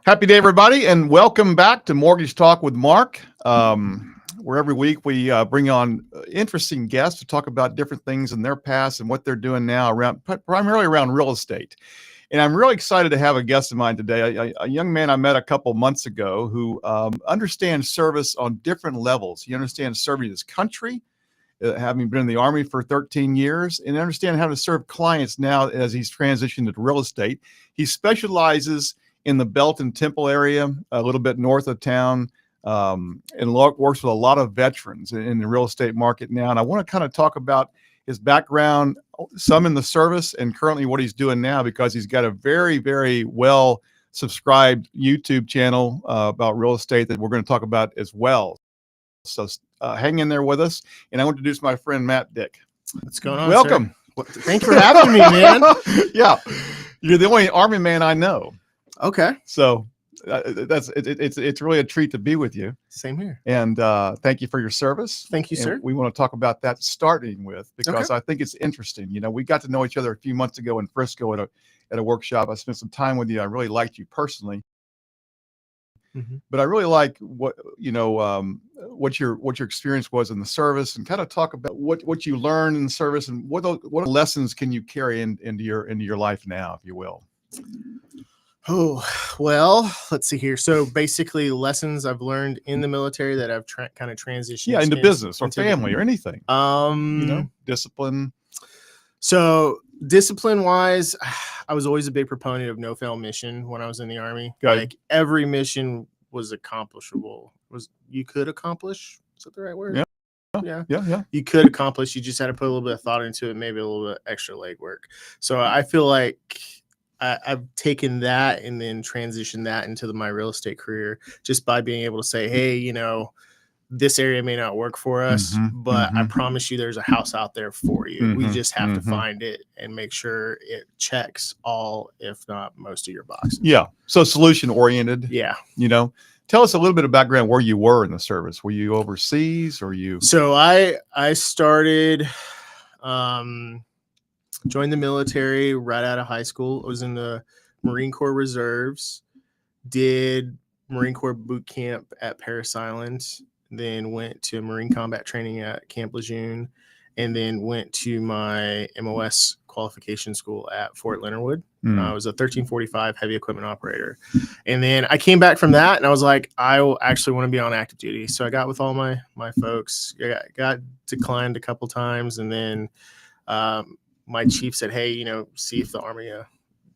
Happy day, everybody, and welcome back to Mortgage Talk with Mark, where every week we bring on interesting guests to talk about different things in their past and what they're doing now, primarily around real estate. And I'm really excited to have a guest of mine today, a young man I met a couple months ago who understands service on different levels. He understands serving his country, having been in the Army for 13 years, and understand how to serve clients now as he's transitioned to real estate. He specializes in the Belt and Temple area, a little bit north of town, and works with a lot of veterans in the real estate market now. And I want to kind of talk about his background, some in the service, and currently what he's doing now, because he's got a very, very well subscribed YouTube channel about real estate that we're going to talk about as well. So hang in there with us. And I want to introduce my friend, Matt Dick. What's going on, Welcome. Sir? Thanks for having me, man. Yeah. You're the only Army man I know. Okay. So it's really a treat to be with you. Same here. And thank you for your service. Thank you, and sir. We want to talk about that starting with, because I think it's interesting. You know, we got to know each other a few months ago in Frisco at a workshop. I spent some time with you. I really liked you personally. Mm-hmm. But I really like what your experience was in the service, and kind of talk about what you learned in the service, and what lessons can you carry into your life now, if you will. Oh, well, let's see here. So basically lessons I've learned in the military that I've kind of transitioned into business or family or anything. Discipline. So discipline wise, I was always a big proponent of no fail mission when I was in the Army. Like every mission was accomplishable. You could accomplish? Is that the right word? Yeah. You could accomplish. You just had to put a little bit of thought into it, maybe a little bit extra legwork. So I feel like I've taken that and then transitioned that into my real estate career, just by being able to say, hey, this area may not work for us, but I promise you there's a house out there for you. We just have to find it and make sure it checks all, if not most of your boxes. Yeah. So solution oriented. Yeah. Tell us a little bit of background where you were in the service. Were you overseas or you? So I started, joined the military right out of high school. I was in the Marine Corps Reserves, did Marine Corps boot camp at Parris Island, then went to Marine combat training at Camp Lejeune, and then went to my MOS qualification school at Fort Leonard Wood. I was a 1345 heavy equipment operator. And then I came back from that and I was like, I actually want to be on active duty. So I got with all my folks. I got declined a couple times, and then my chief said, hey, see if the Army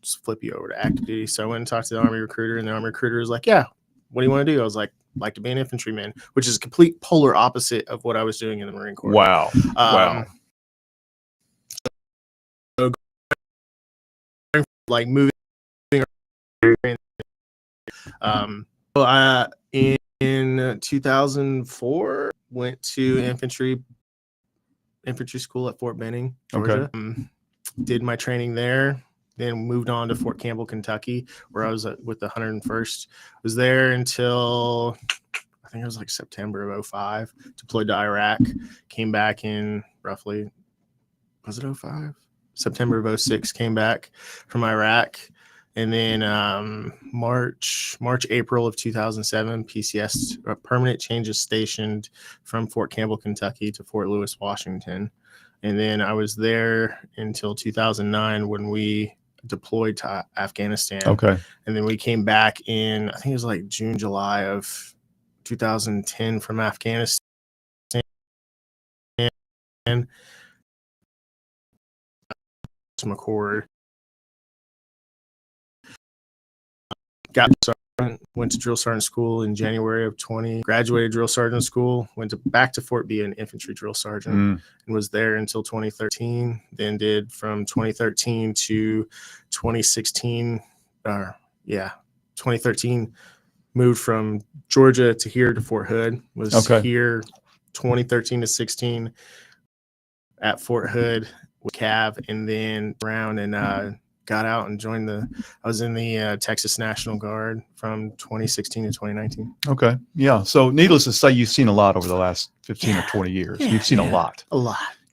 just flip you over to active duty. So I went and talked to the Army recruiter, and the Army recruiter was like, yeah, what do you want to do? I was like to be an infantryman, which is a complete polar opposite of what I was doing in the Marine Corps. Wow. So like moving in 2004 went to infantry school at Fort Benning, Georgia. Okay. Did my training there, then moved on to Fort Campbell, Kentucky, where I was with the 101st. Was there until I think it was like September of 2005. Deployed to Iraq. Came back in roughly, was it 2005? September of 2006. Came back from Iraq, and then March, April of 2007, PCS, a permanent change is stationed from Fort Campbell, Kentucky to Fort Lewis, Washington. And then I was there until 2009 when we deployed to Afghanistan. Okay. And then we came back in, I think it was like June, July of 2010 from Afghanistan. And McCord went to drill sergeant school in January of 20, graduated drill sergeant school, went back to Fort B, an infantry drill sergeant, and was there until 2013. Then did from 2013 to 2016, 2013, moved from Georgia to here to Fort Hood, was here 2013 to 16 at Fort Hood with Cav, and then around and got out and joined I was in the Texas National Guard from 2016 to 2019. Okay. Yeah. So needless to say, you've seen a lot over the last 15 or 20 years. You've seen a lot.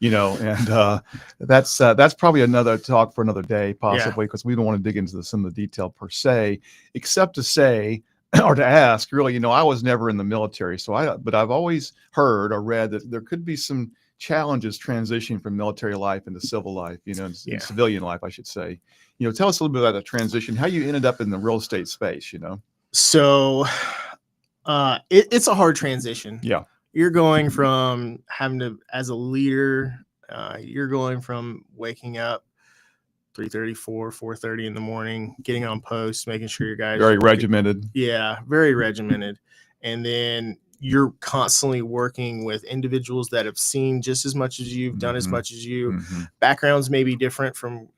and that's probably another talk for another day, Yeah. possibly, because we don't want to dig into some of the detail per se, except to say or to ask, really, I was never in the military, but I've always heard or read that there could be some challenges transitioning from military life into civil life, in Yeah. civilian life, I should say. Tell us a little bit about the transition, how you ended up in the real estate space. So it's a hard transition. Yeah. You're going from having to, as a leader, you're going from waking up 3:30, 4:30 in the morning, getting on post, making sure your guys Very regimented. Yeah, very regimented. And then you're constantly working with individuals that have seen just as much as you've done as much as you. Backgrounds may be different from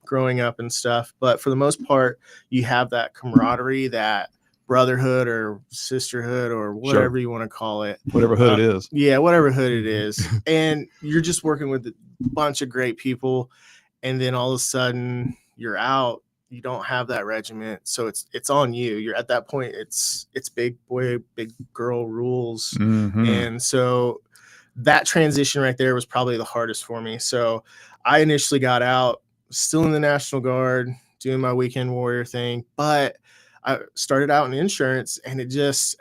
growing up and stuff, but for the most part, you have that camaraderie, that brotherhood or sisterhood or whatever you want to call it. Whatever hood it is. Yeah, whatever hood it is. And you're just working with a bunch of great people. And then all of a sudden you're out, you don't have that regiment. So it's on you. You're at that point, it's big boy, big girl rules. And so that transition right there was probably the hardest for me. So I initially got out, still in the National Guard, doing my weekend warrior thing, but I started out in insurance and I just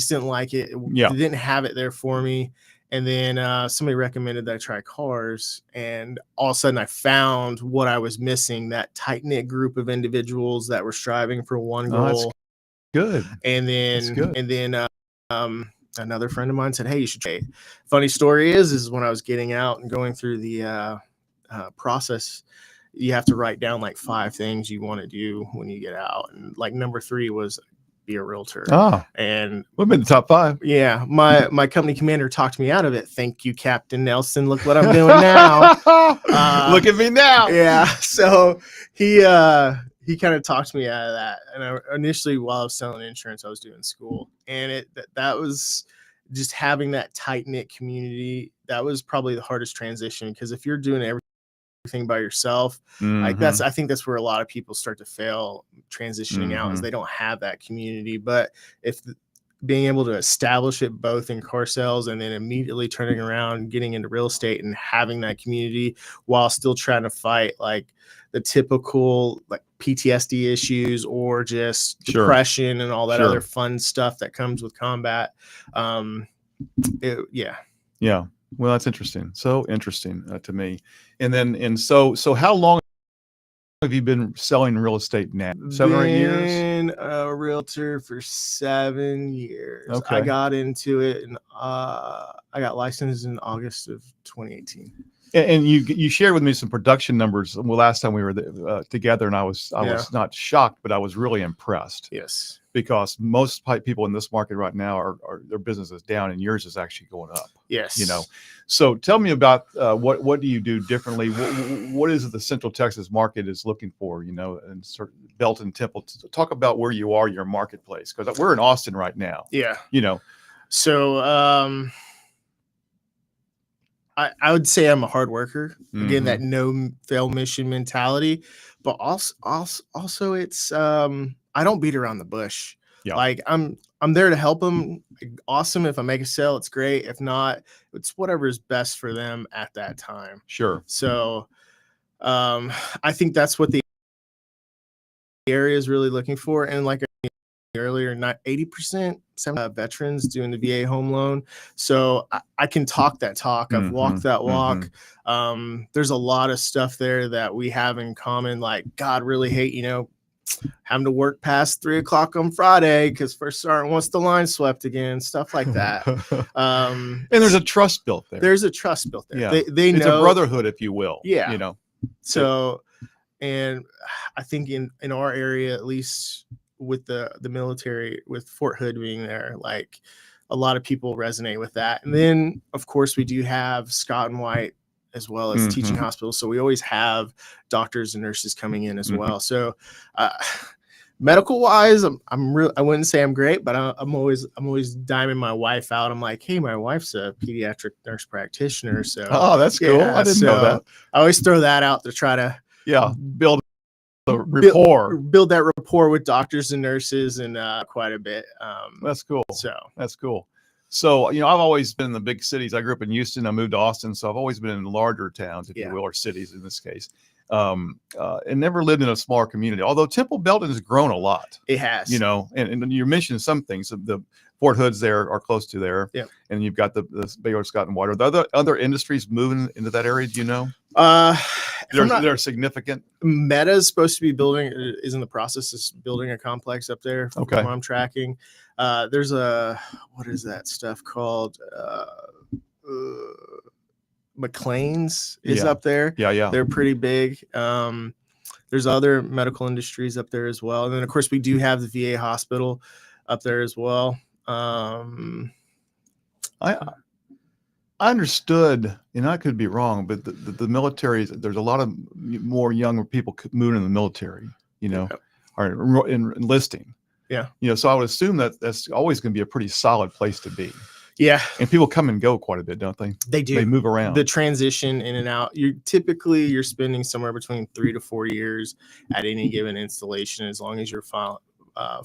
didn't like it. It didn't have it there for me. And then somebody recommended that I try cars, and all of a sudden I found what I was missing, that tight-knit group of individuals that were striving for one goal. Good. And then another friend of mine said, hey, you should try. Funny story is when I was getting out and going through the process, you have to write down like 5 things you want to do when you get out. And like number 3 was be a realtor. And we've been the top 5. Yeah, my company commander talked me out of it. Thank you, Captain Nelson. Look what I'm doing now. Look at me now. Yeah. So he kind of talked me out of that. And initially, while I was selling insurance, I was doing school, and that was just having that tight knit community. That was probably the hardest transition, because if you're doing everything by yourself, like I think that's where a lot of people start to fail transitioning out, is they don't have that community. But if being able to establish it both in car sales and then immediately turning around, getting into real estate and having that community while still trying to fight like the typical like PTSD issues or just depression and all that other fun stuff that comes with combat. Yeah. Well, that's interesting. So interesting to me. So how long have you been selling real estate now? 7 or 8 years? Been a realtor for 7 years. Okay. I got into it and I got licensed in August of 2018. And you shared with me some production numbers last time we were together, and I was not shocked, but I was really impressed. Yes. Because most people in this market right now are their business is down, and yours is actually going up. Yes. So tell me about what do you do differently? What is it the Central Texas market is looking for? And sort of Belton, Temple. Talk about where you are, your marketplace, because we're in Austin right now. Yeah. So I would say I'm a hard worker. Again, that no fail mission mentality, but also it's I don't beat around the bush. Yeah. Like I'm there to help them. Awesome. If I make a sale, it's great. If not, it's whatever is best for them at that time. Sure. So I think that's what the area is really looking for. And like earlier, not 80% veterans doing the VA home loan. So I can talk that talk. I've walked that walk. There's a lot of stuff there that we have in common. Like, God really hate, having to work past 3 o'clock on Friday because First Sergeant wants the line swept again, stuff like that. And there's a trust built there. There's a trust built there. Yeah. They it's know a brotherhood, if you will. Yeah. So, and I think in our area, at least with the military, with Fort Hood being there, like a lot of people resonate with that. And then of course we do have Scott and White as well as teaching hospitals. So we always have doctors and nurses coming in as well. So medical wise, I wouldn't say I'm great, but I'm always diming my wife out. I'm like, hey, my wife's a pediatric nurse practitioner. So that's cool. I didn't know that. I always throw that out to try to build rapport, build that rapport with doctors and nurses, and quite a bit. That's cool. So that's cool. So, you know, I've always been in the big cities. I grew up in Houston. I moved to Austin. So I've always been in larger towns, if you will, or cities in this case. And never lived in a smaller community, although Temple Belton has grown a lot. It has. You know, and you mentioned some things. The Fort Hoods there are close to there. Yeah. And you've got the Baylor Scott and White. Are there other industries moving into that area? Do you know? They're significant. Meta is supposed to be is in the process of building a complex up there. Okay. From what I'm tracking. There's what is that stuff called? McLean's is up there. Yeah. They're pretty big. There's other medical industries up there as well. And then, of course, we do have the VA hospital up there as well. I understood, and I could be wrong, but the military, there's a lot of more younger people moving in the military, you know, or enlisting. Yeah. You know, so I would assume that that's always going to be a pretty solid place to be. Yeah. And people come and go quite a bit, don't they? They do. They move around. The transition in and out. You're spending somewhere between 3 to 4 years at any given installation, as long as you're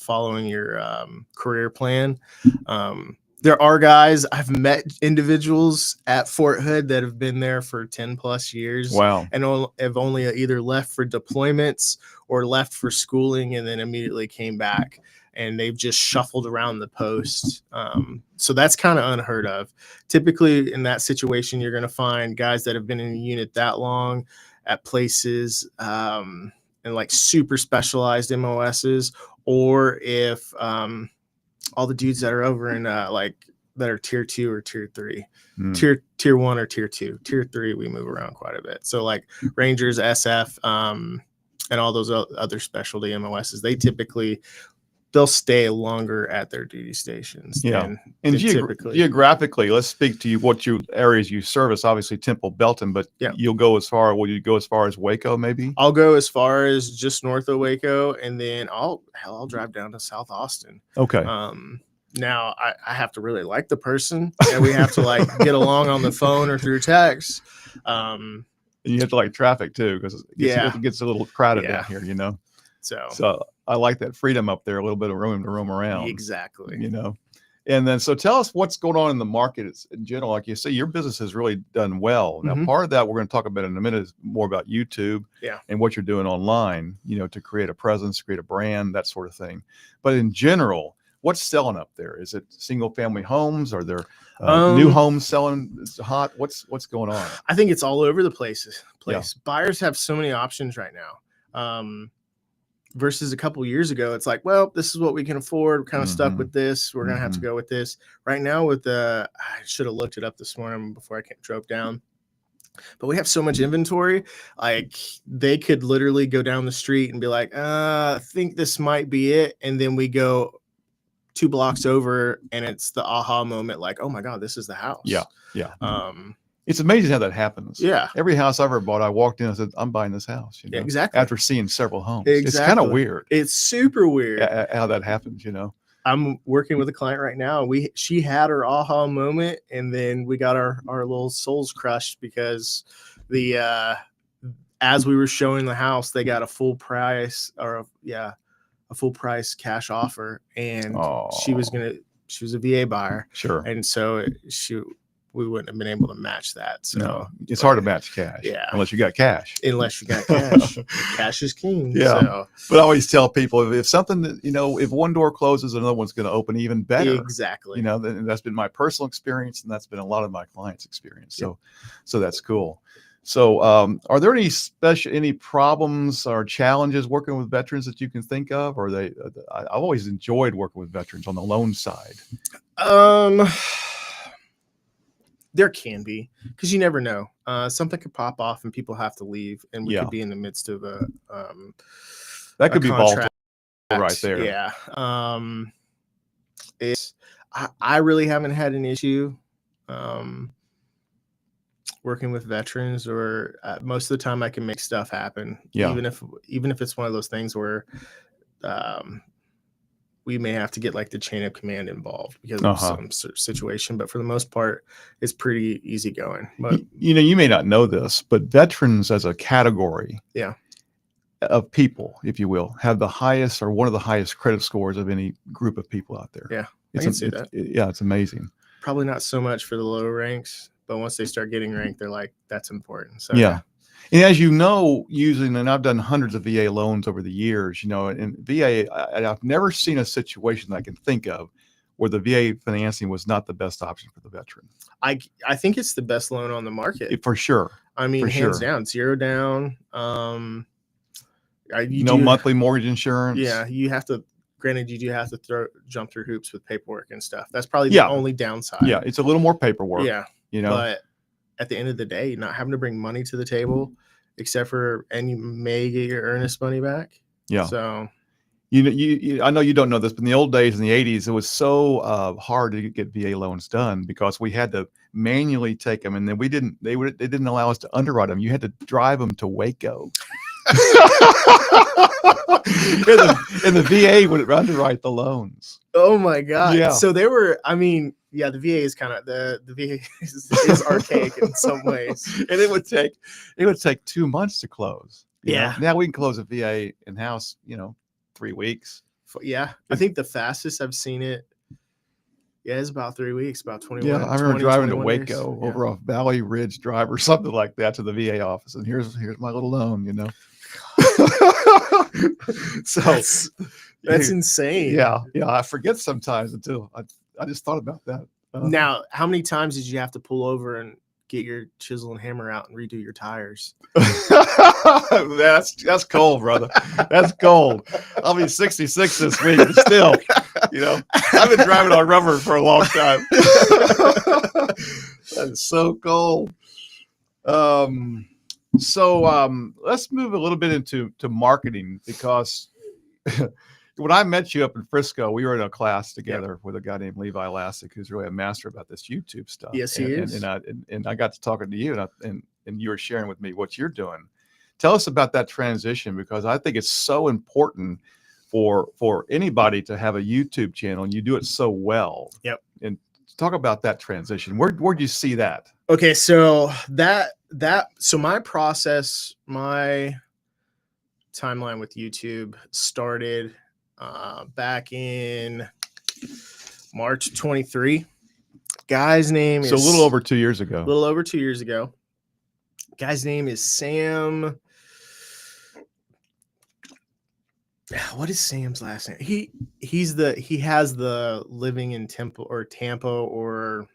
following your career plan. There are guys, I've met individuals at Fort Hood that have been there for 10 plus years. Wow. And have only either left for deployments or left for schooling and then immediately came back. And they've just shuffled around the post. So that's kind of unheard of. Typically in that situation, you're going to find guys that have been in a unit that long at places and like super specialized MOSs, or if all the dudes that are over in that are tier 2 or tier 3, tier 1 or tier 2, tier 3, we move around quite a bit. So like Rangers, SF, and all those other specialty MOSs, they'll stay longer at their duty stations. Yeah. And geographically, let's speak to areas you service, obviously Temple Belton, but will you go as far as Waco, maybe? I'll go as far as just north of Waco, and then I'll drive down to South Austin. Okay. Now I have to really like the person, and we have to like get along on the phone or through text. And you have to like traffic too, because it gets a little crowded down here, you know? So I like that freedom up there, a little bit of room to roam around. Exactly. You know, and then so tell us what's going on in the market in general. Like you say, your business has really done well. Now, part of that we're going to talk about in a minute is more about YouTube and what you're doing online, you know, to create a presence, create a brand, that sort of thing. But in general, what's selling up there? Is it single family homes? Are there new homes selling hot? What's going on? I think it's all over the place. Buyers have so many options right now. Versus a couple years ago, it's like, well, this is what we can afford. We're kind of stuck with this. We're going to have to go with this. Right now I should have looked it up this morning before I drove down. But we have so much inventory. Like they could literally go down the street and be like, I think this might be it. And then we go 2 blocks over and it's the aha moment. Like, oh my God, this is the house. Yeah. It's amazing how that happens. Yeah. Every house I ever bought, I walked in and said, I'm buying this house. You know? Exactly. After seeing several homes. Exactly. It's kind of weird. It's super weird how that happens, you know. I'm working with a client right now. She had her aha moment, and then we got our little souls crushed because as we were showing the house, they got a full price a full price cash offer, and she was a VA buyer. Sure. And so we wouldn't have been able to match that. So no, it's hard to match cash. Yeah. Unless you got cash. Cash is king. Yeah. So. But I always tell people if something, you know, if one door closes, another one's going to open even better. Exactly. You know, that's been my personal experience, and that's been a lot of my clients' experience. So that's cool. So are there any problems or challenges working with veterans that you can think of? Or I've always enjoyed working with veterans on the loan side. There can be, because you never know. Something could pop off and people have to leave, and we could be in the midst of that could be volatile right there. Yeah. I really haven't had an issue working with veterans, or most of the time I can make stuff happen. Yeah. Even if it's one of those things where we may have to get like the chain of command involved because of some situation, but for the most part, it's pretty easygoing. But you know, you may not know this, but veterans as a category of people, if you will, have the highest or one of the highest credit scores of any group of people out there. Yeah, I can see that. It's amazing. probably not so much for the lower ranks, but once they start getting ranked, they're like, that's important. So Yeah. And as you know, and I've done hundreds of VA loans over the years, and VA, I've never seen a situation that I can think of where the VA financing was not the best option for the veteran. I think it's the best loan on the market. For sure. I mean, For hands sure. down, 0 down. Monthly mortgage insurance. Yeah, you have to. Granted, you do have to jump through hoops with paperwork and stuff. That's probably the only downside. Yeah, it's a little more paperwork. Yeah, but at the end of the day, not having to bring money to the table, except for, and you may get your earnest money back. Yeah. So, I know you don't know this, but in the old days, in the 80s, it was so hard to get VA loans done because we had to manually take them, and then they didn't allow us to underwrite them. You had to drive them to Waco. and the VA would underwrite the loans. Oh my God. Yeah. So they were, the VA is kind of the VA is archaic in some ways. And it would take 2 months to close. Yeah. Now we can close a VA in-house, 3 weeks. Yeah. I think the fastest I've seen it, is about 3 weeks, about 21. Yeah, I remember driving to Waco days. over off Valley Ridge Drive or something like that to the VA office. And here's my little loan, So that's insane. Yeah. I forget sometimes until I just thought about that. Now, how many times did you have to pull over and get your chisel and hammer out and redo your tires? That's cold, brother. That's cold. I'll be 66 this week, but still, I've been driving on rubber for a long time. That is so cold. So let's move a little bit into marketing, because when I met you up in Frisco, we were in a class together with a guy named Levi Lassick, who's really a master about this YouTube stuff. Yes, he is. And I got to talking to you, and you were sharing with me what you're doing. Tell us about that transition, because I think it's so important for anybody to have a YouTube channel, and you do it so well. Yep. And talk about that transition. Where'd you see that? Okay, so so my process, my timeline with YouTube started back in March 23. Guy's name is a little over 2 years ago. A little over 2 years ago. Guy's name is Sam. What is Sam's last name? He has the living in Tampa, or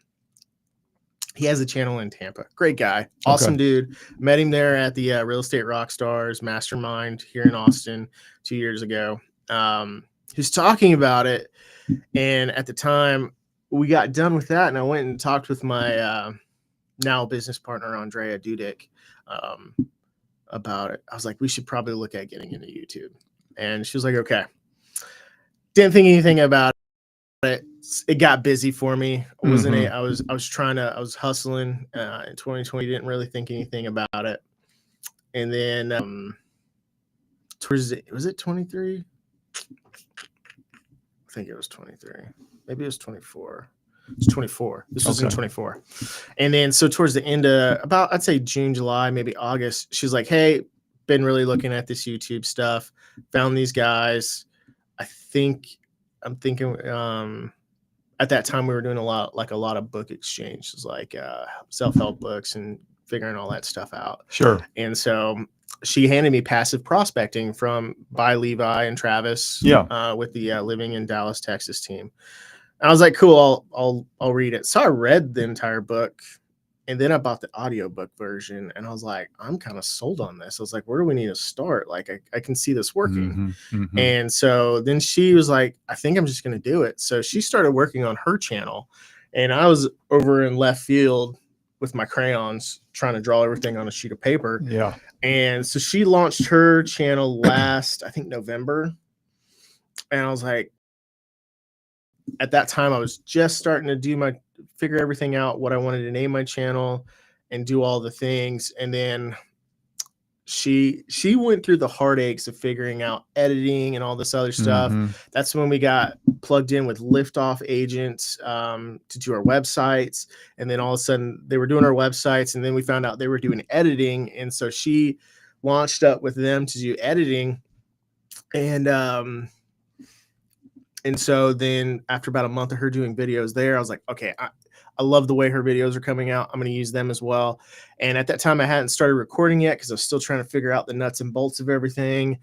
he has a channel in Tampa. Great guy. Awesome dude. Met him there at the Real Estate Rockstars Mastermind here in Austin 2 years ago. He's talking about it. And at the time we got done with that, and I went and talked with my now business partner, Andrea Dudek, about it. I was like, we should probably look at getting into YouTube. And she was like, okay. Didn't think anything about it. It got busy for me. I wasn't I was hustling in 2020, didn't really think anything about it. And then was it 23? I think it was 23. Maybe it was 24. It's 24. This was in 24. And then so towards the end of about, I'd say June, July, maybe August, she's like, hey, been really looking at this YouTube stuff, found these guys. I'm thinking at that time we were doing a lot of book exchanges, like self-help books and figuring all that stuff out. Sure. And so she handed me Passive Prospecting by Levi and Travis. With the Living in Dallas, Texas team. I was like, cool, I'll read it. So I read the entire book, and then I bought the audiobook version, and I was like, I'm kind of sold on this. I was like, where do we need to start? Like, I can see this working. And so then she was like, I think I'm just going to do it. So she started working on her channel, and I was over in left field with my crayons trying to draw everything on a sheet of paper. Yeah. And so she launched her channel last, I think, November. And I was like, at that time, I was just starting to figure everything out, what I wanted to name my channel and do all the things. And then she went through the heartaches of figuring out editing and all this other stuff. That's when we got plugged in with Liftoff agents to do our websites. And then all of a sudden they were doing our websites, and then we found out they were doing editing. And so she launched up with them to do editing. And so then after about a month of her doing videos there, I was like, okay, I love the way her videos are coming out. I'm going to use them as well. And at that time, I hadn't started recording yet because I was still trying to figure out the nuts and bolts of everything.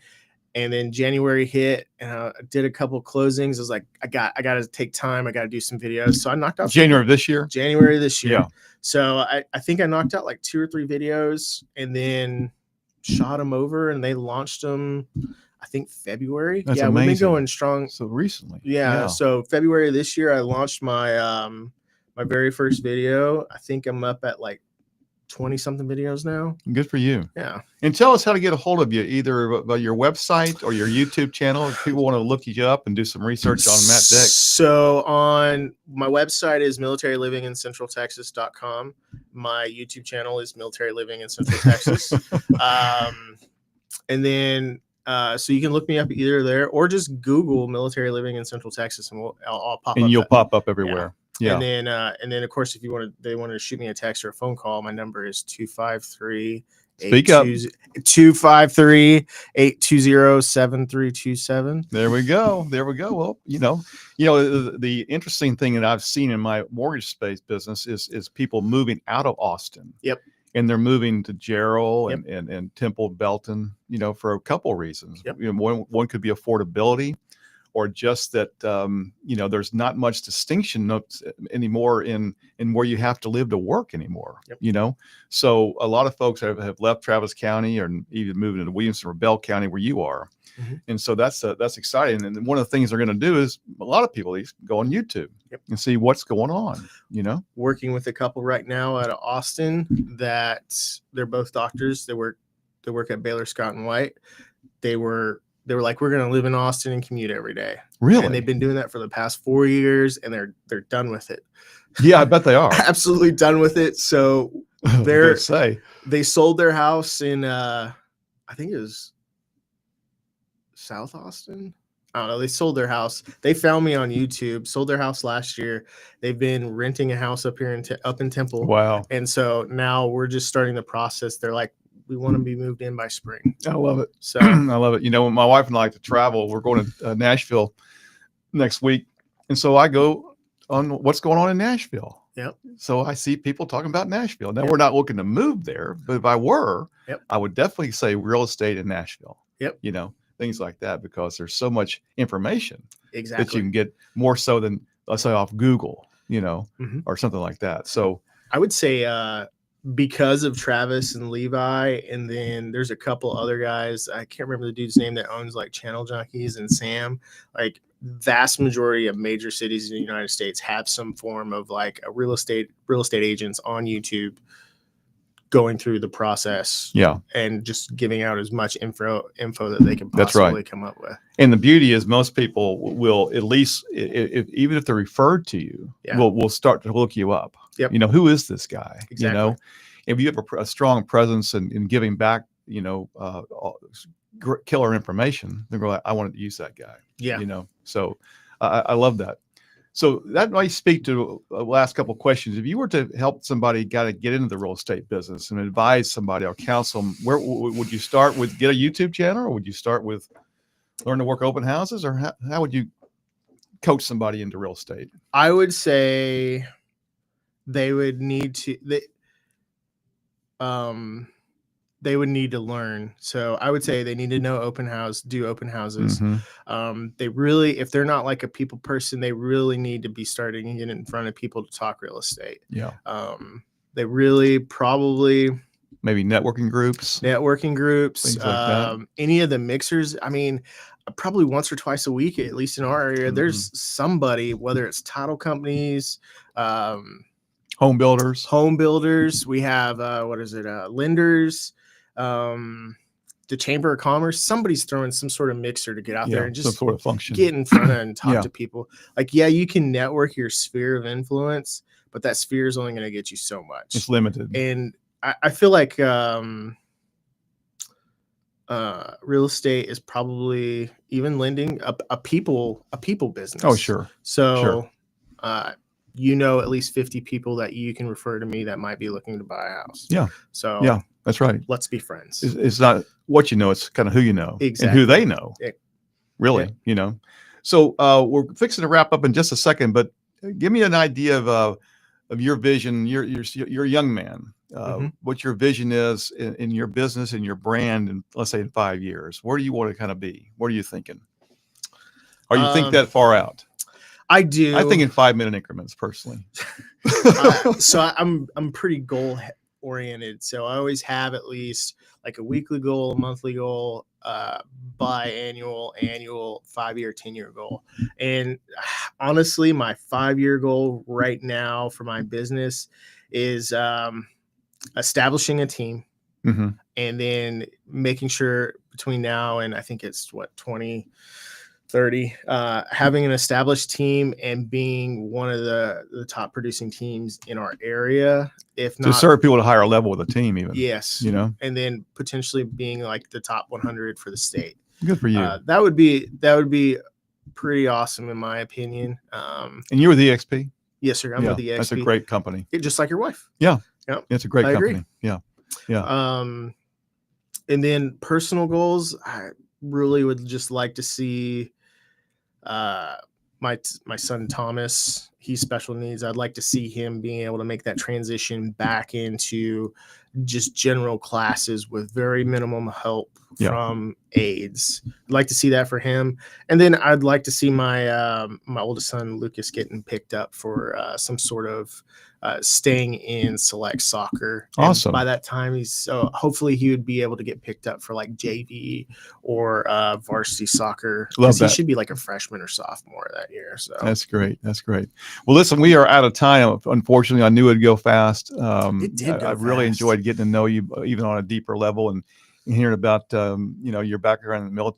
And then January hit, and I did a couple closings. I was like, I got to take time. I got to do some videos. So I knocked out January of this year. January this year. Yeah. So I think I knocked out like 2 or 3 videos, and then shot them over, and they launched them, I think February. That's yeah, amazing. We've been going strong. So recently. Yeah. So February of this year, I launched my my very first video. I think I'm up at like 20 something videos now. Good for you. Yeah. And tell us how to get a hold of you, either by your website or your YouTube channel. If people want to look you up and do some research on Matt Dick. So on my website is militarylivingincentraltexas.com. My YouTube channel is Military Living in Central Texas. And then so you can look me up either there or just Google Military Living in Central Texas, and I'll pop up. And you'll pop up everywhere. Yeah. And then of course, if they want to shoot me a text or a phone call, my number is 253. Speak up. 253-820-7327. There we go. Well, the interesting thing that I've seen in my mortgage space business is people moving out of Austin. Yep. And they're moving to Jarrell Yep. and Temple, Belton, for a couple of reasons. Yep. One could be affordability, or just that, there's not much distinction anymore in where you have to live to work anymore. Yep. So a lot of folks have left Travis County or even moving into Williamson or Bell County where you are. Mm-hmm. And so that's exciting. And one of the things they're going to do is a lot of people go on YouTube. Yep. And see what's going on, Working with a couple right now out of Austin that they're both doctors. They work at Baylor Scott and White. They were like, we're going to live in Austin and commute every day. Really? And they've been doing that for the past 4 years, and they're done with it. Yeah, I bet they are. Absolutely done with it. So they sold their house in, I think it was South Austin. I don't know. They sold their house. They found me on YouTube, sold their house last year. They've been renting a house up here up in Temple. Wow. And so now we're just starting the process. They're like, we want to be moved in by spring. I love it. So I love it. When my wife and I like to travel, we're going to Nashville next week. And so I go on what's going on in Nashville. Yep. So I see people talking about Nashville. Now, we're not looking to move there, but if I were, I would definitely say real estate in Nashville. Yep. Things like that, because there's so much information exactly that you can get, more so than, let's say, off Google, Mm-hmm. or something like that. So I would say because of Travis and Levi, and then there's a couple other guys. I can't remember the dude's name that owns like Channel Junkies, and Sam. Like vast majority of major cities in the United States have some form of like a real estate agents on YouTube going through the process. Yeah. And just giving out as much info that they can possibly come up with. And the beauty is most people will, at least even if they're referred to you, will start to look you up. Yep. Who is this guy? Exactly. If you have a strong presence in giving back, killer information, they're going, I want to use that guy. Yeah. So I love that. So that might speak to the last couple of questions. If you were to help somebody get into the real estate business and advise somebody or counsel them, where would you start with? Get a YouTube channel, or would you start with learn to work open houses, or how would you coach somebody into real estate? I would say they would need to learn. So I would say they need to know do open houses. Mm-hmm. They really, if they're not like a people person, they really need to be starting and get in front of people to talk real estate. Yeah. They really probably maybe networking groups, things like that. Any of the mixers. I mean, probably once or twice a week, at least in our area, there's somebody, whether it's title companies, home builders. We have lenders, the Chamber of Commerce. Somebody's throwing some sort of mixer to get out there and just some sort of function, get in front of and talk to people. Like, you can network your sphere of influence, but that sphere is only going to get you so much. It's limited. And I feel like real estate is probably, even lending, a people business. Oh, sure. So at least 50 people that you can refer to me that might be looking to buy a house. Yeah. So yeah, that's right. Let's be friends. It's not what you know, it's kind of who you know. Exactly. And who they know. Really, Yeah. So we're fixing to wrap up in just a second, but give me an idea of of your vision. You're a young man. What your vision is in your business and your brand, and let's say in 5 years, where do you want to kind of be? What are you thinking? Or you think that far out? I do. I think in 5-minute increments, personally. I'm pretty goal oriented. So I always have at least like a weekly goal, a monthly goal, biannual, annual, 5-year, 10-year goal. And honestly, my 5-year goal right now for my business is establishing a team, and then making sure between now and I think it's 2030, having an established team and being one of the top producing teams in our area, if not to serve people at a higher level with a team, even. Yes. And then potentially being like the top 100 for the state. Good for you. That would be pretty awesome in my opinion. And you were the EXP? Yes, sir. I'm with the EXP. That's a great company. Just like your wife. Yeah. Yep. It's a great company. Agree. Yeah. And then personal goals, I really would just like to see my son Thomas, he's special needs. I'd like to see him being able to make that transition back into just general classes with very minimum help from aides. I'd like to see that for him. And then I'd like to see my my oldest son Lucas getting picked up for some sort of staying in select soccer. Awesome. And by that time, hopefully he would be able to get picked up for like JV or varsity soccer. Love that. He should be like a freshman or sophomore that year. So that's great. That's great. Well, listen, we are out of time. Unfortunately, I knew it'd go fast. It did go I really fast. enjoyed getting to know you even on a deeper level and hearing about your background in the military.